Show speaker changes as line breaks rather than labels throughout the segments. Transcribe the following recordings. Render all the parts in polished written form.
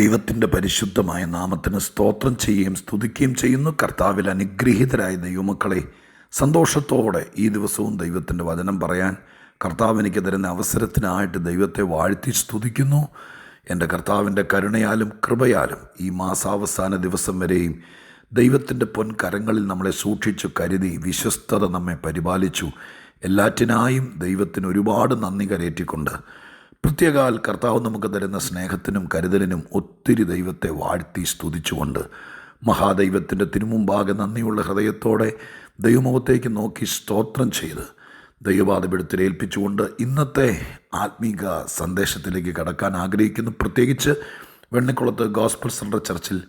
ദൈവത്തിൻ്റെ പരിശുദ്ധമായ നാമത്തിന് സ്തോത്രം ചെയ്യുകയും സ്തുതിക്കുകയും ചെയ്യുന്നു. കർത്താവിൽ അനുഗ്രഹീതരായ ദൈവമക്കളെ, സന്തോഷത്തോടെ ഈ ദിവസവും ദൈവത്തിൻ്റെ വചനം പറയാൻ കർത്താവ് എനിക്ക് തരുന്ന അവസരത്തിനായിട്ട് ദൈവത്തെ വാഴ്ത്തി സ്തുതിക്കുന്നു. എൻ്റെ കർത്താവിൻ്റെ കരുണയാലും കൃപയാലും ഈ മാസാവസാന ദിവസം വരെയും ദൈവത്തിൻ്റെ പൊൻകരങ്ങളിൽ നമ്മളെ സൂക്ഷിച്ചു കരുതി വിശ്വസ്തത നമ്മെ പരിപാലിച്ചു. എല്ലാറ്റിനായും ദൈവത്തിന് ഒരുപാട് നന്ദി കരേറ്റിക്കൊണ്ട് പ്രത്യേകാൽ കർത്താവ് നമുക്ക് തരുന്ന സ്നേഹത്തിനും കരുതലിനും ഒത്തിരി ദൈവത്തെ വാഴ്ത്തി സ്തുതിച്ചുകൊണ്ട് മഹാദൈവത്തിൻ്റെ തിരുമുമ്പാകെ നന്ദിയുള്ള ഹൃദയത്തോടെ ദൈവമുഖത്തേക്ക് നോക്കി സ്തോത്രം ചെയ്ത് ദൈവപാദപീഠത്തിൽ ഏൽപ്പിച്ചുകൊണ്ട് ഇന്നത്തെ ആത്മീക സന്ദേശത്തിലേക്ക് കടക്കാൻ ആഗ്രഹിക്കുന്നു. പ്രത്യേകിച്ച് വെണ്ണിക്കുളത്ത് ഗോസ്പൽ സെൻട്രൽ ചർച്ചിൽ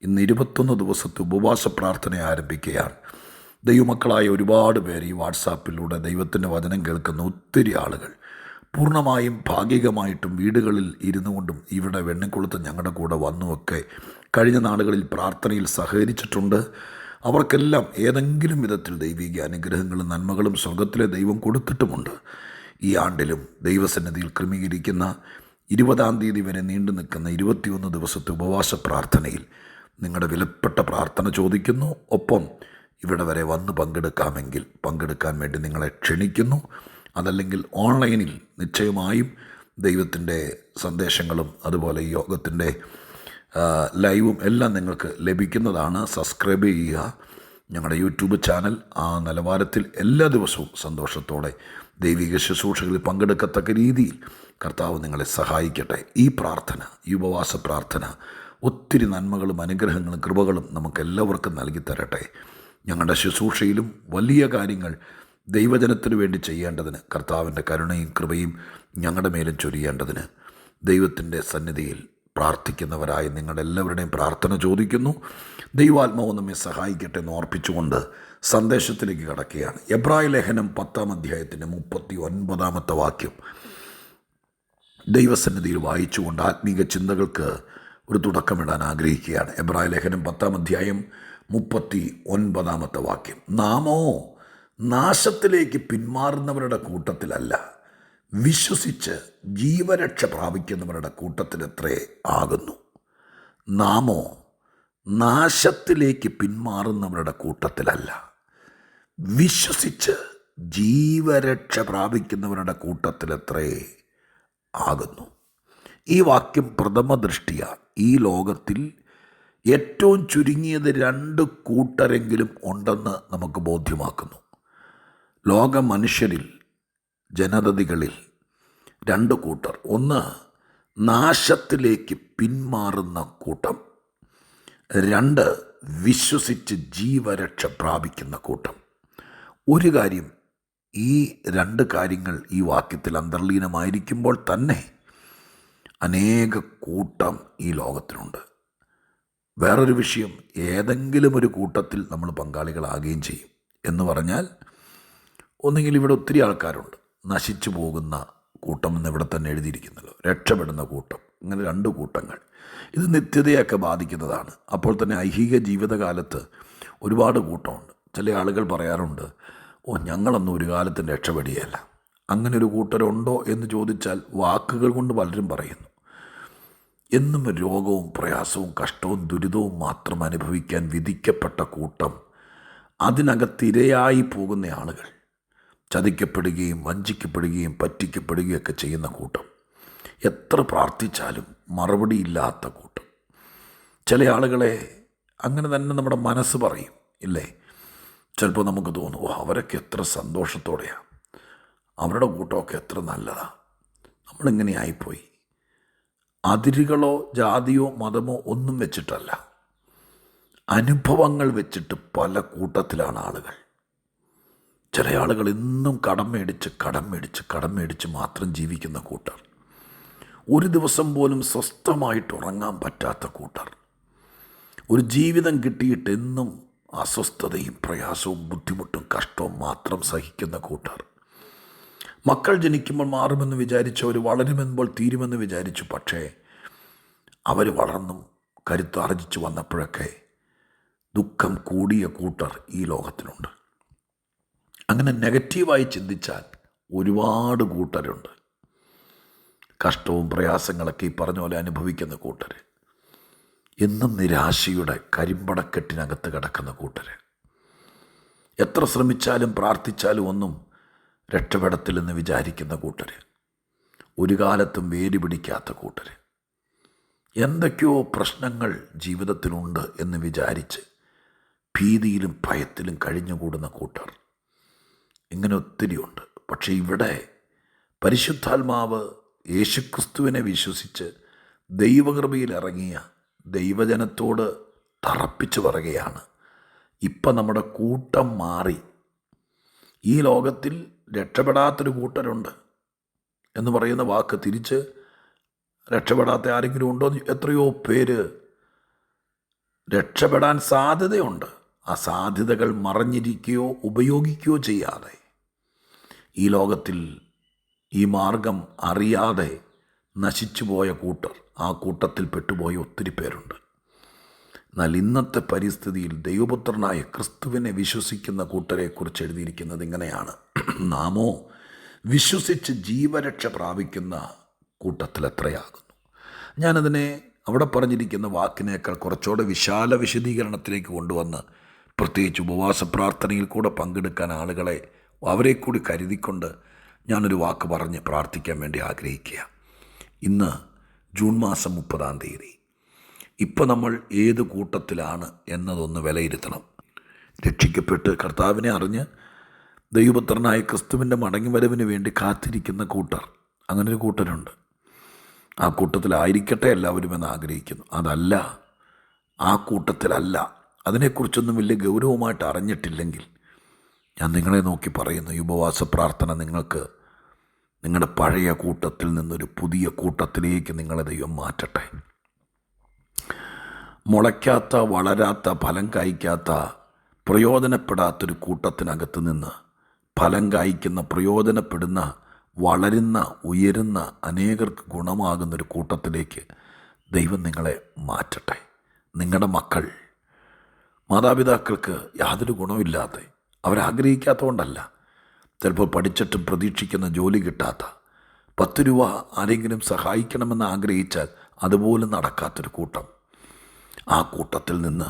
ഇന്ന് 21 ദിവസത്തെ ഉപവാസ പ്രാർത്ഥന ആരംഭിക്കുകയാണ്. ദൈവമക്കളായ ഒരുപാട് പേര് ഈ വാട്സാപ്പിലൂടെ ദൈവത്തിൻ്റെ വചനം കേൾക്കുന്ന ഒത്തിരി ആളുകൾ പൂർണ്ണമായും ഭാഗികമായിട്ടും വീടുകളിൽ ഇരുന്നു കൊണ്ടും ഇവിടെ വെണ്ണിക്കുളത്ത് ഞങ്ങളുടെ കൂടെ വന്നുമൊക്കെ കഴിഞ്ഞ നാളുകളിൽ പ്രാർത്ഥനയിൽ സഹകരിച്ചിട്ടുണ്ട്. അവർക്കെല്ലാം ഏതെങ്കിലും വിധത്തിൽ ദൈവിക അനുഗ്രഹങ്ങളും നന്മകളും സ്വർഗത്തിലെ ദൈവം കൊടുത്തിട്ടുമുണ്ട്. ഈ ആണ്ടിലും ദൈവസന്നിധിയിൽ ക്രമീകരിക്കുന്ന 20-ാം തീയതി വരെ നീണ്ടു നിൽക്കുന്ന 21 ദിവസത്തെ ഉപവാസ പ്രാർത്ഥനയിൽ നിങ്ങളുടെ വിലപ്പെട്ട പ്രാർത്ഥന ചോദിക്കുന്നു. ഒപ്പം ഇവിടെ വരെ വന്ന് പങ്കെടുക്കാമെങ്കിൽ പങ്കെടുക്കാൻ വേണ്ടി നിങ്ങളെ ക്ഷണിക്കുന്നു. അതല്ലെങ്കിൽ ഓൺലൈനിൽ നിശ്ചയമായും ദൈവത്തിൻ്റെ സന്ദേശങ്ങളും അതുപോലെ യോഗത്തിൻ്റെ ലൈവും എല്ലാം നിങ്ങൾക്ക് ലഭിക്കുന്നതാണ്. സബ്സ്ക്രൈബ് ചെയ്യുക ഞങ്ങളുടെ യൂട്യൂബ് ചാനൽ. ആ നിലവാരത്തിൽ എല്ലാ ദിവസവും സന്തോഷത്തോടെ ദൈവിക ശുശ്രൂഷകളിൽ പങ്കെടുക്കത്തക്ക രീതിയിൽ കർത്താവ് നിങ്ങളെ സഹായിക്കട്ടെ. ഈ പ്രാർത്ഥന, ഈ ഉപവാസ പ്രാർത്ഥന ഒത്തിരി നന്മകളും അനുഗ്രഹങ്ങളും കൃപകളും നമുക്കെല്ലാവർക്കും നൽകി തരട്ടെ. ഞങ്ങളുടെ ശുശ്രൂഷയിലും വലിയ കാര്യങ്ങൾ ദൈവജനത്തിനു വേണ്ടി ചെയ്യേണ്ടതിന് കർത്താവിൻ്റെ കരുണയും കൃപയും ഞങ്ങളുടെ മേലും ചൊരിയേണ്ടതിന് ദൈവത്തിൻ്റെ സന്നിധിയിൽ പ്രാർത്ഥിക്കുന്നവരായ നിങ്ങളെല്ലാവരുടെയും പ്രാർത്ഥന ചോദിക്കുന്നു. ദൈവാത്മാവ് നമ്മെ സഹായിക്കട്ടെ എന്ന് ഓർപ്പിച്ചുകൊണ്ട് സന്ദേശത്തിലേക്ക് കടക്കുകയാണ്. എബ്രായ ലേഖനം 10-ാം അധ്യായത്തിൻ്റെ 39-ാമത്തെ വാക്യം ദൈവസന്നിധിയിൽ വായിച്ചുകൊണ്ട് ആത്മീക ചിന്തകൾക്ക് ഒരു തുടക്കമിടാൻ ആഗ്രഹിക്കുകയാണ്. എബ്രായ ലേഖനം 10-ാം അധ്യായം 39-ാമത്തെ വാക്യം, നാമോ നാശത്തിലേക്ക് പിന്മാറുന്നവരുടെ കൂട്ടത്തിലല്ല, വിശ്വസിച്ച് ജീവരക്ഷ പ്രാപിക്കുന്നവരുടെ കൂട്ടത്തിലത്രേ ആകുന്നു. നാമോ നാശത്തിലേക്ക് പിന്മാറുന്നവരുടെ കൂട്ടത്തിലല്ല, വിശ്വസിച്ച് ജീവരക്ഷ പ്രാപിക്കുന്നവരുടെ കൂട്ടത്തിലത്രേ ആകുന്നു. ഈ വാക്യം പ്രഥമ ദൃഷ്ടിയ ഈ ലോകത്തിൽ ഏറ്റവും ചുരുങ്ങിയത് 2 കൂട്ടരെങ്കിലും ഉണ്ടെന്ന് നമുക്ക് ബോധ്യമാക്കുന്നു. ലോക മനുഷ്യരിൽ, ജനതകളിൽ 2 കൂട്ടർ. ഒന്ന്, നാശത്തിലേക്ക് പിന്മാറുന്ന കൂട്ടം. 2, വിശ്വസിച്ച് ജീവരക്ഷ പ്രാപിക്കുന്ന കൂട്ടം. ഒരു കാര്യം, ഈ 2 കാര്യങ്ങൾ ഈ വാക്യത്തിൽ അന്തർലീനമായിരിക്കുമ്പോൾ തന്നെ അനേക കൂട്ടം ഈ ലോകത്തിലുണ്ട്. വേറൊരു വിഷയം, ഏതെങ്കിലും ഒരു കൂട്ടത്തിൽ നമ്മൾ പങ്കാളികളാകുകയും ചെയ്യും. എന്ന് പറഞ്ഞാൽ ഒന്നുകിൽ ഇവിടെ ഒത്തിരി ആൾക്കാരുണ്ട്, നശിച്ചു പോകുന്ന കൂട്ടം എന്ന് ഇവിടെ തന്നെ എഴുതിയിരിക്കുന്നല്ലോ, രക്ഷപ്പെടുന്ന കൂട്ടം. ഇങ്ങനെ 2 കൂട്ടങ്ങൾ. ഇത് നിത്യതയൊക്കെ ബാധിക്കുന്നതാണ്. അപ്പോൾ തന്നെ ഐഹിക ജീവിതകാലത്ത് ഒരുപാട് കൂട്ടമുണ്ട്. ചില ആളുകൾ പറയാറുണ്ട്, ഞങ്ങളൊന്നും ഒരു കാലത്തും രക്ഷപ്പെടുകയല്ല. അങ്ങനെ ഒരു കൂട്ടരുണ്ടോ എന്ന് ചോദിച്ചാൽ വാക്കുകൾ കൊണ്ട് പലരും പറയുന്നു. എന്നും രോഗവും പ്രയാസവും കഷ്ടവും ദുരിതവും മാത്രം അനുഭവിക്കാൻ വിധിക്കപ്പെട്ട കൂട്ടം, അതിനകത്തിരയായി പോകുന്ന ആളുകൾ, ചതിക്കപ്പെടുകയും വഞ്ചിക്കപ്പെടുകയും പറ്റിക്കപ്പെടുകയൊക്കെ ചെയ്യുന്ന കൂട്ടം, എത്ര പ്രാർത്ഥിച്ചാലും മറുപടിയില്ലാത്ത കൂട്ടം. ചില ആളുകളെ അങ്ങനെ തന്നെ നമ്മുടെ മനസ്സ് പറയും, ഇല്ലേ? ചിലപ്പോൾ നമുക്ക് തോന്നും, അവരൊക്കെ എത്ര സന്തോഷത്തോടെയാണ്, അവരുടെ കൂട്ടമൊക്കെ എത്ര നല്ലതാണ്, നമ്മളിങ്ങനെ ആയിപ്പോയി. അതിരുകളോ ജാതിയോ മതമോ ഒന്നും വെച്ചിട്ടല്ല, അനുഭവങ്ങൾ വെച്ചിട്ട് പല കൂട്ടത്തിലാണ് ആളുകൾ. ചില ആളുകൾ ഇന്നും കടം മേടിച്ച് മാത്രം ജീവിക്കുന്ന കൂട്ടർ. ഒരു ദിവസം പോലും സ്വസ്ഥമായിട്ട് ഉറങ്ങാൻ പറ്റാത്ത കൂട്ടർ. ഒരു ജീവിതം കിട്ടിയിട്ട് എന്നും അസ്വസ്ഥതയും പ്രയാസവും ബുദ്ധിമുട്ടും കഷ്ടവും മാത്രം സഹിക്കുന്ന കൂട്ടർ. മക്കൾ ജനിക്കുമ്പോൾ മാറുമെന്ന് വിചാരിച്ചവർ വളരുമെമ്പോൾ തീരുമെന്ന് വിചാരിച്ചു. പക്ഷേ അവർ വളർന്നും കരുത്താർജിച്ച് വന്നപ്പോഴൊക്കെ ദുഃഖം കൂടിയ കൂട്ടർ ഈ ലോകത്തിലുണ്ട്. അങ്ങനെ നെഗറ്റീവായി ചിന്തിച്ചാൽ ഒരുപാട് കൂട്ടരുണ്ട്. കഷ്ടവും പ്രയാസങ്ങളൊക്കെ ഈ പറഞ്ഞ പോലെ അനുഭവിക്കുന്ന കൂട്ടർ. എന്നും നിരാശയുടെ കരിമ്പടക്കെട്ടിനകത്ത് കിടക്കുന്ന കൂട്ടർ, എത്ര ശ്രമിച്ചാലും പ്രാർത്ഥിച്ചാലും ഒന്നും രക്ഷപ്പെടത്തില്ലെന്ന് വിചാരിക്കുന്ന കൂട്ടർ, ഒരു കാലത്തും വേര് പിടിക്കാത്ത കൂട്ടർ, എന്തൊക്കെയോ പ്രശ്നങ്ങൾ ജീവിതത്തിലുണ്ട് എന്ന് വിചാരിച്ച് ഭീതിയിലും ഭയത്തിലും കഴിഞ്ഞുകൂടുന്ന കൂട്ടർ, ഇങ്ങനെ ഒത്തിരിയുണ്ട്. പക്ഷേ ഇവിടെ പരിശുദ്ധാത്മാവ് യേശുക്രിസ്തുവിനെ വിശ്വസിച്ച് ദൈവകൃപയിൽ ഇറങ്ങിയ ദൈവജനത്തോട് തറപ്പിച്ച് പറയുകയാണ്, ഇപ്പം നമ്മുടെ കൂട്ടം മാറി. ഈ ലോകത്തിൽ രക്ഷപ്പെടാത്തൊരു കൂട്ടരുണ്ട് എന്ന് പറയുന്ന വാക്ക് തിരിച്ച് രക്ഷപ്പെടാത്ത ആരെങ്കിലും ഉണ്ടോ? എത്രയോ പേര് രക്ഷപ്പെടാൻ സാധ്യതയുണ്ട്. ആ സാധ്യതകൾ മറഞ്ഞിരിക്കുകയോ ഉപയോഗിക്കുകയോ ചെയ്യാതെ ഈ ലോകത്തിൽ ഈ മാർഗം അറിയാതെ നശിച്ചു പോയ കൂട്ടർ, ആ കൂട്ടത്തിൽ പെട്ടുപോയ ഒത്തിരി പേരുണ്ട്. എന്നാൽ ഇന്നത്തെ പരിസ്ഥിതിയിൽ ദൈവപുത്രനായ ക്രിസ്തുവിനെ വിശ്വസിക്കുന്ന കൂട്ടരെക്കുറിച്ച് എഴുതിയിരിക്കുന്നത് ഇങ്ങനെയാണ്: നാമോ വിശ്വസിച്ച് ജീവരക്ഷ പ്രാപിക്കുന്ന കൂട്ടത്തിൽ എത്രയാകുന്നു. ഞാനതിനെ അവിടെ പറഞ്ഞിരിക്കുന്ന വാക്കിനേക്കാൾ കുറച്ചുകൂടെ വിശാല വിശദീകരണത്തിലേക്ക് കൊണ്ടുവന്ന്, പ്രത്യേകിച്ച് ഉപവാസ പ്രാർത്ഥനയിൽ കൂടെ പങ്കെടുക്കാൻ ആളുകളെ അവരെ കൂടി കരുതിക്കൊണ്ട് ഞാനൊരു വാക്ക് പറഞ്ഞ് പ്രാർത്ഥിക്കാൻ വേണ്ടി ആഗ്രഹിക്കുക. ഇന്ന് ജൂൺ മാസം 30 ഇപ്പം നമ്മൾ ഏത് കൂട്ടത്തിലാണ് എന്നതൊന്ന് വിലയിരുത്തണം. രക്ഷിക്കപ്പെട്ട് കർത്താവിനെ അറിഞ്ഞ് ദൈവപുത്രനായ ക്രിസ്തുവിൻ്റെ മടങ്ങിവരവിന് വേണ്ടി കാത്തിരിക്കുന്ന കൂട്ടർ, അങ്ങനൊരു കൂട്ടരുണ്ട്. ആ കൂട്ടത്തിലായിരിക്കട്ടെ എല്ലാവരും എന്ന് ആഗ്രഹിക്കുന്നു. അതല്ല, ആ കൂട്ടത്തിലല്ല, അതിനെക്കുറിച്ചൊന്നും വലിയ ഗൗരവമായിട്ട് അറിഞ്ഞിട്ടില്ലെങ്കിൽ ഞാൻ നിങ്ങളെ നോക്കി പറയുന്നു, ഈ ഉപവാസ പ്രാർത്ഥന നിങ്ങൾക്ക് നിങ്ങളുടെ പഴയ കൂട്ടത്തിൽ നിന്നൊരു പുതിയ കൂട്ടത്തിലേക്ക് നിങ്ങളെ ദൈവം മാറ്റട്ടെ. മുളയ്ക്കാത്ത, വളരാത്ത, ഫലം കായ്ക്കാത്ത, പ്രയോജനപ്പെടാത്തൊരു കൂട്ടത്തിനകത്ത് നിന്ന് ഫലം കായ്ക്കുന്ന, പ്രയോജനപ്പെടുന്ന, വളരുന്ന, ഉയരുന്ന, അനേകർക്ക് ഗുണമാകുന്നൊരു കൂട്ടത്തിലേക്ക് ദൈവം നിങ്ങളെ മാറ്റട്ടെ. നിങ്ങളുടെ മക്കൾ മാതാപിതാക്കൾക്ക് യാതൊരു ഗുണമില്ലാതെ, അവരാഗ്രഹിക്കാത്തതുകൊണ്ടല്ല, ചിലപ്പോൾ പഠിച്ചിട്ടും പ്രതീക്ഷിക്കുന്ന ജോലി കിട്ടാത്ത, 10 രൂപ ആരെങ്കിലും സഹായിക്കണമെന്ന് ആഗ്രഹിച്ചാൽ അതുപോലും നടക്കാത്തൊരു കൂട്ടം, ആ കൂട്ടത്തിൽ നിന്ന്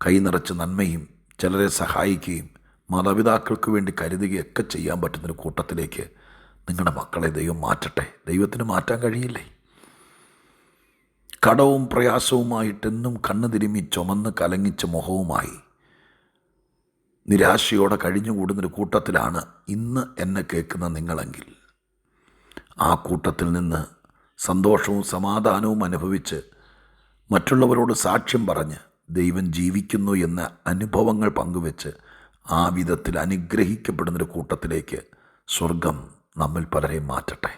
കൈ നിറച്ച് നന്മയും ചിലരെ സഹായിക്കുകയും മാതാപിതാക്കൾക്ക് വേണ്ടി കരുതുകയൊക്കെ ചെയ്യാൻ പറ്റുന്നൊരു കൂട്ടത്തിലേക്ക് നിങ്ങളുടെ മക്കളെ ദൈവം മാറ്റട്ടെ. ദൈവത്തിന് മാറ്റാൻ കഴിയില്ലേ? കടവും പ്രയാസവുമായിട്ടെന്നും കണ്ണു തിരുമ്മി ചുമന്ന് കലങ്ങിച്ച മുഖവുമായി നിരാശയോടെ കഴിഞ്ഞുകൂടുന്നൊരു കൂട്ടത്തിലാണ് ഇന്ന് എന്നെ കേൾക്കുന്ന നിങ്ങളെങ്കിൽ, ആ കൂട്ടത്തിൽ നിന്ന് സന്തോഷവും സമാധാനവും അനുഭവിച്ച് മറ്റുള്ളവരോട് സാക്ഷ്യം പറഞ്ഞ് ദൈവം ജീവിക്കുന്നു എന്ന അനുഭവങ്ങൾ പങ്കുവെച്ച് ആ വിധത്തിൽ അനുഗ്രഹിക്കപ്പെടുന്നൊരു കൂട്ടത്തിലേക്ക് സ്വർഗം നമ്മിൽ പലരെയും മാറ്റട്ടെ.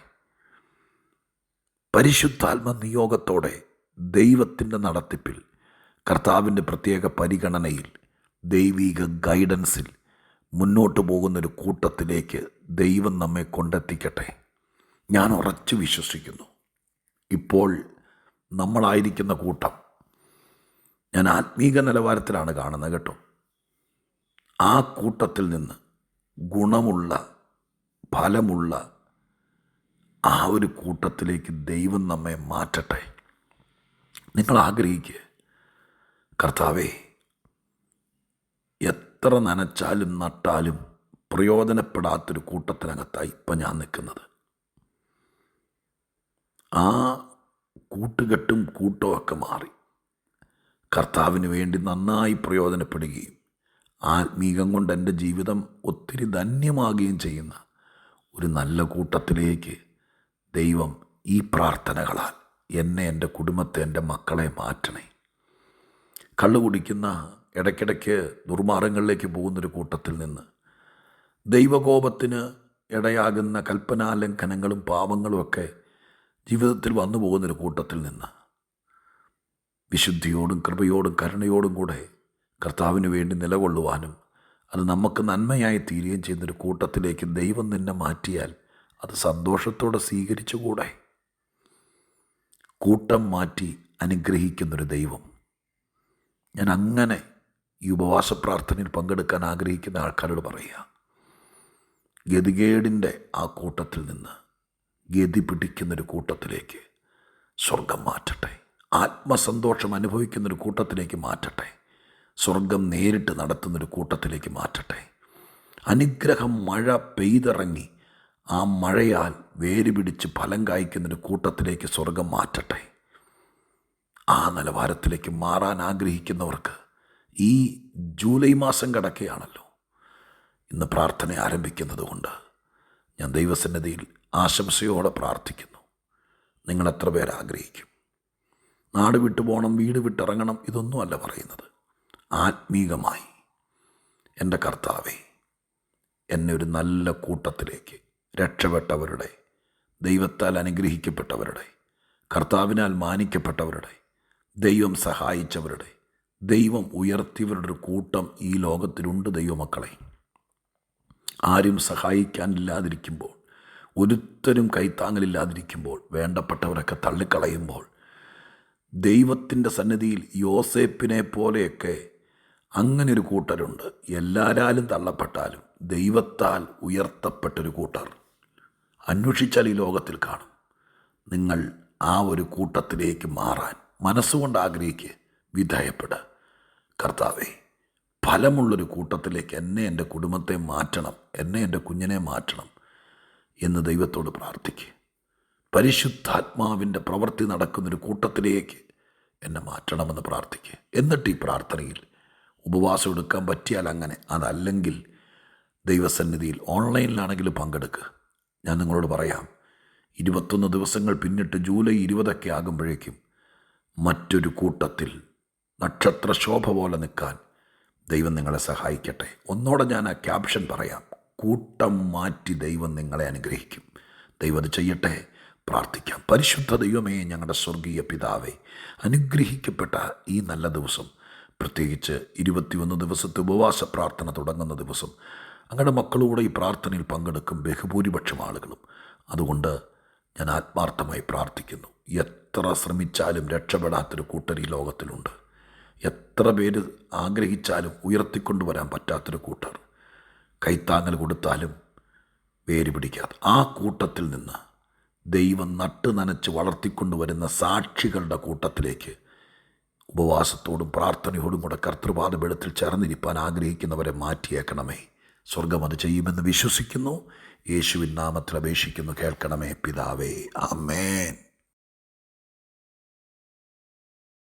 പരിശുദ്ധാത്മ നിയോഗത്തോടെ ദൈവത്തിൻ്റെ നടത്തിപ്പിൽ, കർത്താവിൻ്റെ പ്രത്യേക പരിഗണനയിൽ, ദൈവിക ഗൈഡൻസിൽ മുന്നോട്ട് പോകുന്നൊരു കൂട്ടത്തിലേക്ക് ദൈവം നമ്മെ കൊണ്ടെത്തിക്കട്ടെ. ഞാൻ ഉറച്ചു വിശ്വസിക്കുന്നു, ഇപ്പോൾ നമ്മളായിരിക്കുന്ന കൂട്ടം ഞാൻ ആത്മീക നിലവാരത്തിലാണ് കാണുന്നത് കേട്ടോ. ആ കൂട്ടത്തിൽ നിന്ന് ഗുണമുള്ള, ഫലമുള്ള ആ ഒരു കൂട്ടത്തിലേക്ക് ദൈവം നമ്മെ മാറ്റട്ടെ. നിങ്ങൾ ആഗ്രഹിക്കുക, കർത്താവേ, എത്ര നനച്ചാലും നട്ടാലും പ്രയോജനപ്പെടാത്തൊരു കൂട്ടത്തിനകത്തായി ഇപ്പം ഞാൻ നിൽക്കുന്നത്. ആ കൂട്ടുകെട്ടും കൂട്ടമൊക്കെ മാറി കർത്താവിന് വേണ്ടി നന്നായി പ്രയോജനപ്പെടുകയും ആത്മീകം കൊണ്ട് എൻ്റെ ജീവിതം ഒത്തിരി ധന്യമാകുകയും ചെയ്യുന്ന ഒരു നല്ല കൂട്ടത്തിലേക്ക് ദൈവം ഈ പ്രാർത്ഥനകളാൽ എന്നെ, എൻ്റെ കുടുംബത്തെ, എൻ്റെ മക്കളെ മാറ്റണേ. കള്ളു കുടിക്കുന്ന, ഇടയ്ക്കിടയ്ക്ക് ദുർമാർഗങ്ങളിലേക്ക് പോകുന്നൊരു കൂട്ടത്തിൽ നിന്ന്, ദൈവകോപത്തിന് ഇടയാകുന്ന കൽപ്പനാലംഘനങ്ങളും പാപങ്ങളുമൊക്കെ ജീവിതത്തിൽ വന്നു പോകുന്നൊരു കൂട്ടത്തിൽ നിന്ന് വിശുദ്ധിയോടും കൃപയോടും കരുണയോടും കൂടെ കർത്താവിന് വേണ്ടി നിലകൊള്ളുവാനും അത് നമുക്ക് നന്മയായി തീരുകയും ചെയ്യുന്നൊരു കൂട്ടത്തിലേക്ക് ദൈവം നിന്നെ മാറ്റിയാൽ അത് സന്തോഷത്തോടെ സ്വീകരിച്ചുകൂടെ? കൂട്ടം മാറ്റി അനുഗ്രഹിക്കുന്നൊരു ദൈവം. ഞാൻ അങ്ങനെ ഈ ഉപവാസ പ്രാർത്ഥനയിൽ പങ്കെടുക്കാൻ ആഗ്രഹിക്കുന്ന ആൾക്കാരോട് പറയുക, ഗതികേടിൻ്റെ ആ കൂട്ടത്തിൽ നിന്ന് ഗതി പിടിക്കുന്നൊരു കൂട്ടത്തിലേക്ക് സ്വർഗം മാറ്റട്ടെ. ആത്മസന്തോഷം അനുഭവിക്കുന്നൊരു കൂട്ടത്തിലേക്ക് മാറ്റട്ടെ. സ്വർഗം നേരിട്ട് നടത്തുന്നൊരു കൂട്ടത്തിലേക്ക് മാറ്റട്ടെ. അനുഗ്രഹം മഴ പെയ്തിറങ്ങി ആ മഴയാൽ വേര് പിടിച്ച് ഫലം കായ്ക്കുന്നൊരു കൂട്ടത്തിലേക്ക് സ്വർഗം മാറ്റട്ടെ. ആ നിലവാരത്തിലേക്ക് മാറാൻ ആഗ്രഹിക്കുന്നവർക്ക് ഈ ജൂലൈ മാസം കടക്കുകയാണല്ലോ. ഇന്ന് പ്രാർത്ഥന ആരംഭിക്കുന്നത് കൊണ്ട് ഞാൻ ദൈവസന്നിധിയിൽ ആശംസയോടെ പ്രാർത്ഥിക്കുന്നു. നിങ്ങളെത്ര പേർ ആഗ്രഹിക്കും? നാട് വിട്ടു പോകണം, വീട് വിട്ടിറങ്ങണം, ഇതൊന്നുമല്ല പറയുന്നത്. ആത്മീകമായി എൻ്റെ കർത്താവേ, എന്നെ ഒരു നല്ല കൂട്ടത്തിലേക്ക്, രക്ഷപ്പെട്ടവരുടെ, ദൈവത്താൽ അനുഗ്രഹിക്കപ്പെട്ടവരുടെ, കർത്താവിനാൽ മാനിക്കപ്പെട്ടവരുടെ, ദൈവം സഹായിച്ചവരുടെ, ദൈവം ഉയർത്തിയവരുടെ ഒരു കൂട്ടം ഈ ലോകത്തിലുണ്ട് ദൈവമക്കളെ. ആരും സഹായിക്കാനില്ലാതിരിക്കുമ്പോൾ, ഒരുത്തരും കൈത്താങ്ങലില്ലാതിരിക്കുമ്പോൾ, വേണ്ടപ്പെട്ടവരൊക്കെ തള്ളിക്കളയുമ്പോൾ, ദൈവത്തിൻ്റെ സന്നിധിയിൽ യോസേപ്പിനെ പോലെയൊക്കെ അങ്ങനെ ഒരു കൂട്ടരുണ്ട്. എല്ലാവരാലും തള്ളപ്പെട്ടാലും ദൈവത്താൽ ഉയർത്തപ്പെട്ടൊരു കൂട്ടർ അന്വേഷിച്ചാൽ ഈ ലോകത്തിൽ കാണും. നിങ്ങൾ ആ ഒരു കൂട്ടത്തിലേക്ക് മാറാൻ മനസ്സുകൊണ്ട് ആഗ്രഹിക്കുക, വിധേയപ്പെടുക. കർത്താവേ, ഫലമുള്ളൊരു കൂട്ടത്തിലേക്ക് എന്നെ, എൻ്റെ കുടുംബത്തെ മാറ്റണം, എന്നെ, എൻ്റെ കുഞ്ഞിനെ മാറ്റണം എന്ന് ദൈവത്തോട് പ്രാർത്ഥിക്കുക. പരിശുദ്ധാത്മാവിൻ്റെ പ്രവൃത്തി നടക്കുന്നൊരു കൂട്ടത്തിലേക്ക് എന്നെ മാറ്റണമെന്ന് പ്രാർത്ഥിക്കുക. എന്നിട്ട് ഈ പ്രാർത്ഥനയിൽ ഉപവാസം എടുക്കാൻ പറ്റിയാൽ അങ്ങനെ, അതല്ലെങ്കിൽ ദൈവസന്നിധിയിൽ ഓൺലൈനിലാണെങ്കിലും പങ്കെടുക്കുക. ഞാൻ നിങ്ങളോട് പറയാം, 21 ദിവസങ്ങൾ പിന്നിട്ട് ജൂലൈ 20 ആകുമ്പോഴേക്കും മറ്റൊരു കൂട്ടത്തിൽ നക്ഷത്ര ശോഭ പോലെ നിൽക്കാൻ ദൈവം നിങ്ങളെ സഹായിക്കട്ടെ. ഒന്നോടെ ഞാൻ ആ ക്യാപ്ഷൻ പറയാം: കൂട്ടം മാറ്റി ദൈവം നിങ്ങളെ അനുഗ്രഹിക്കും. ദൈവം അത് ചെയ്യട്ടെ. പ്രാർത്ഥിക്കാം. പരിശുദ്ധ ദൈവമേ, ഞങ്ങളുടെ സ്വർഗീയ പിതാവേ, അനുഗ്രഹിക്കപ്പെട്ട ഈ നല്ല ദിവസം, പ്രത്യേകിച്ച് 21 ദിവസത്തെ ഉപവാസ പ്രാർത്ഥന തുടങ്ങുന്ന ദിവസം, അങ്ങയുടെ മക്കളൂടെ ഈ പ്രാർത്ഥനയിൽ പങ്കെടുക്കും ബഹുഭൂരിപക്ഷം ആളുകളും. അതുകൊണ്ട് ഞാൻ ആത്മാർത്ഥമായി പ്രാർത്ഥിക്കുന്നു. എത്ര ശ്രമിച്ചാലും രക്ഷപ്പെടാത്തൊരു കൂട്ടർ ഈ ലോകത്തിലുണ്ട്. എത്ര പേര് ആഗ്രഹിച്ചാലും ഉയർത്തിക്കൊണ്ടുവരാൻ പറ്റാത്തൊരു കൂട്ടർ, കൈത്താങ്ങൽ കൊടുത്താലും വേര് പിടിക്കാതെ ആ കൂട്ടത്തിൽ നിന്ന് ദൈവം നട്ട് നനച്ച് വളർത്തിക്കൊണ്ടുവരുന്ന സാക്ഷികളുടെ കൂട്ടത്തിലേക്ക് ഉപവാസത്തോടും പ്രാർത്ഥനയോടും കൂടെ കർത്തൃപാദപീഠത്തിൽ ചേർന്നിരിപ്പാൻ ആഗ്രഹിക്കുന്നവരെ മാറ്റിയേക്കണമേ. സ്വർഗം അത് ചെയ്യുമെന്ന് വിശ്വസിക്കുന്നു. യേശുവിൻ നാമത്തിൽ അപേക്ഷിക്കുന്നു, കേൾക്കണമേ പിതാവേ. ആമേൻ.